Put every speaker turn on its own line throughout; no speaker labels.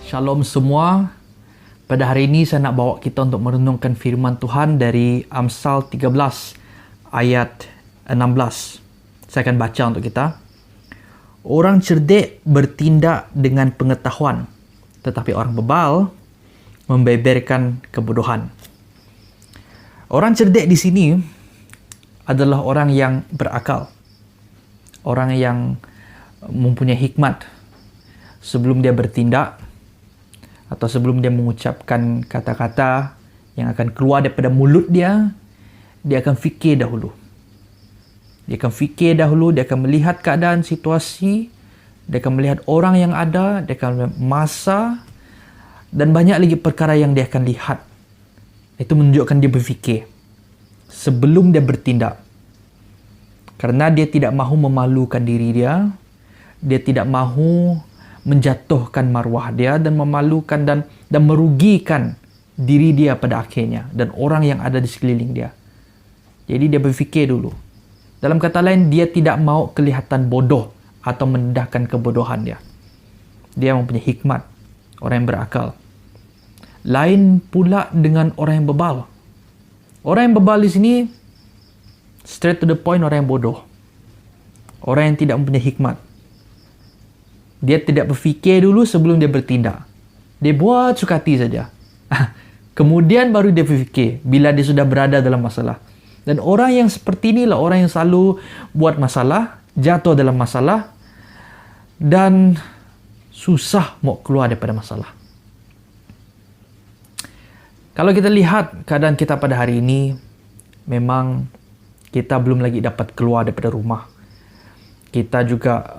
Shalom semua. Pada hari ini saya nak bawa kita untuk merenungkan firman Tuhan dari Amsal 13 ayat 16. Saya akan baca untuk kita. Orang cerdik bertindak dengan pengetahuan, tetapi orang bebal membeberkan kebodohan. Orang cerdik di sini adalah orang yang berakal. Orang yang mempunyai hikmat sebelum dia bertindak atau sebelum dia mengucapkan kata-kata yang akan keluar daripada mulut dia, dia akan fikir dahulu. Dia akan melihat keadaan situasi, dia akan melihat orang yang ada, dia akan melihat masa, dan banyak lagi perkara yang dia akan lihat. Itu menunjukkan dia berfikir sebelum dia bertindak. Kerana dia tidak mahu memalukan diri dia, dia tidak mahu menjatuhkan maruah dia dan memalukan dan merugikan diri dia pada akhirnya dan orang yang ada di sekeliling dia. Jadi dia berfikir dulu. Dalam kata lain, dia tidak mahu kelihatan bodoh atau mendedahkan kebodohan dia. Dia mempunyai hikmat, orang yang berakal. Lain pula dengan orang yang bebal. Orang yang bebal di sini straight to the point, orang yang bodoh. Orang yang tidak mempunyai hikmat. Dia tidak berfikir dulu sebelum dia bertindak. Dia buat suka hati saja. Kemudian baru dia berfikir bila dia sudah berada dalam masalah. Dan orang yang seperti inilah orang yang selalu buat masalah, jatuh dalam masalah, dan susah mau keluar daripada masalah. Kalau kita lihat keadaan kita pada hari ini, memang kita belum lagi dapat keluar daripada rumah. Kita juga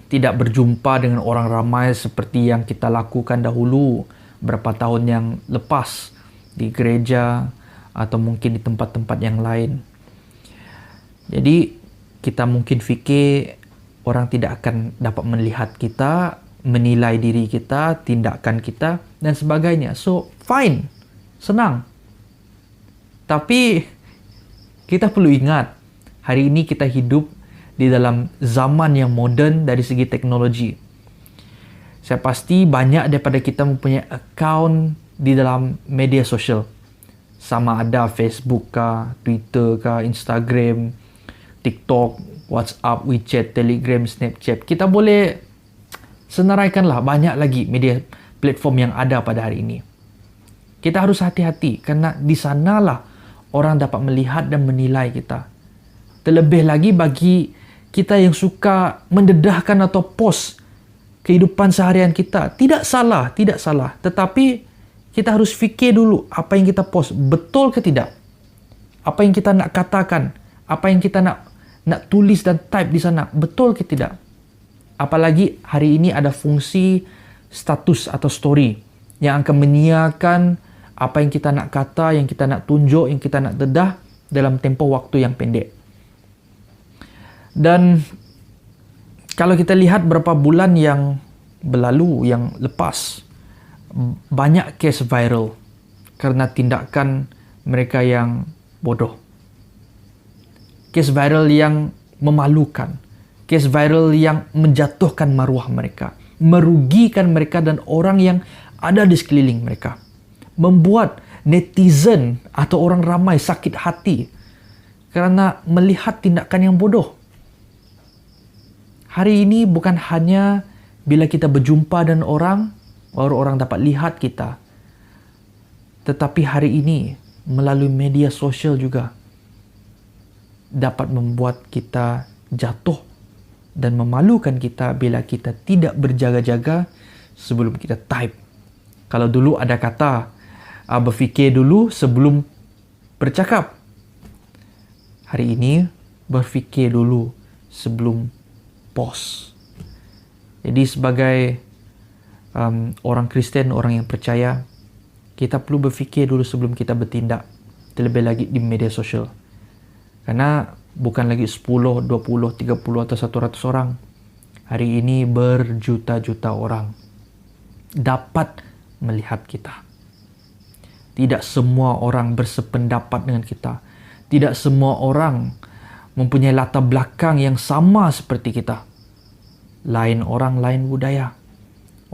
tidak berjumpa dengan orang ramai seperti yang kita lakukan dahulu berapa tahun yang lepas di gereja atau mungkin di tempat-tempat yang lain. Jadi kita mungkin fikir orang tidak akan dapat melihat kita, menilai diri kita, tindakan kita dan sebagainya. So fine, senang. Tapi kita perlu ingat, hari ini kita hidup di dalam zaman yang moden dari segi teknologi. Saya pasti banyak daripada kita mempunyai akaun di dalam media sosial. Sama ada Facebook kah, Twitter kah, Instagram, TikTok, WhatsApp, WeChat, Telegram, Snapchat. Kita boleh senaraikanlah banyak lagi media platform yang ada pada hari ini. Kita harus hati-hati kerana di sanalah orang dapat melihat dan menilai kita. Terlebih lagi bagi kita yang suka mendedahkan atau post kehidupan seharian kita. Tidak salah. Tetapi kita harus fikir dulu apa yang kita post, betul ke tidak? Apa yang kita nak katakan, apa yang kita nak tulis dan type di sana, betul ke tidak? Apalagi hari ini ada fungsi status atau story yang akan menyiarkan apa yang kita nak kata, yang kita nak tunjuk, yang kita nak dedah dalam tempoh waktu yang pendek. Dan kalau kita lihat beberapa bulan yang berlalu, yang lepas, banyak kes viral kerana tindakan mereka yang bodoh. Kes viral yang memalukan. Kes viral yang menjatuhkan maruah mereka. Merugikan mereka dan orang yang ada di sekeliling mereka. Membuat netizen atau orang ramai sakit hati kerana melihat tindakan yang bodoh. Hari ini bukan hanya bila kita berjumpa dengan orang, baru orang dapat lihat kita. Tetapi hari ini, melalui media sosial juga, dapat membuat kita jatuh dan memalukan kita bila kita tidak berjaga-jaga sebelum kita type. Kalau dulu ada kata, berfikir dulu sebelum bercakap. Hari ini, berfikir dulu sebelum post. Jadi sebagai orang Kristen, orang yang percaya, kita perlu berfikir dulu sebelum kita bertindak. Terlebih lagi di media sosial. Karena bukan lagi 10, 20, 30 atau 100 orang. Hari ini berjuta-juta orang dapat melihat kita. Tidak semua orang bersependapat dengan kita. Tidak semua orang mempunyai latar belakang yang sama seperti kita. Lain orang, lain budaya.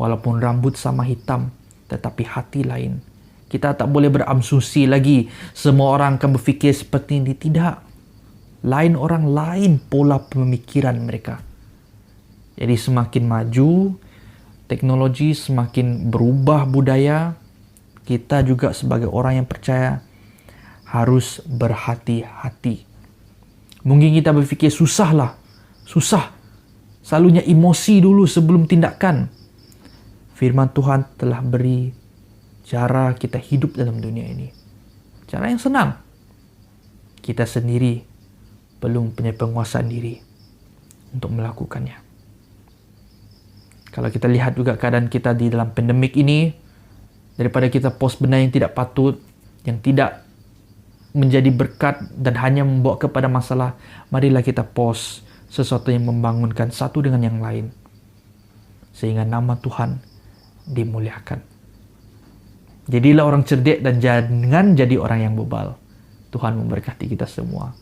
Walaupun rambut sama hitam, tetapi hati lain. Kita tak boleh berasumsi lagi semua orang akan berfikir seperti ini. Tidak. Lain orang, lain pola pemikiran mereka. Jadi semakin maju teknologi, semakin berubah budaya, kita juga sebagai orang yang percaya harus berhati-hati. Mungkin kita berfikir susah. Selalunya emosi dulu sebelum tindakan. Firman Tuhan telah beri cara kita hidup dalam dunia ini. Cara yang senang. Kita sendiri belum punya penguasaan diri untuk melakukannya. Kalau kita lihat juga keadaan kita di dalam pandemik ini, daripada kita post benda yang tidak patut, yang tidak menjadi berkat dan hanya membawa kepada masalah, marilah kita post sesuatu yang membangunkan satu dengan yang lain. Sehingga nama Tuhan dimuliakan. Jadilah orang cerdik dan jangan jadi orang yang bebal. Tuhan memberkati kita semua.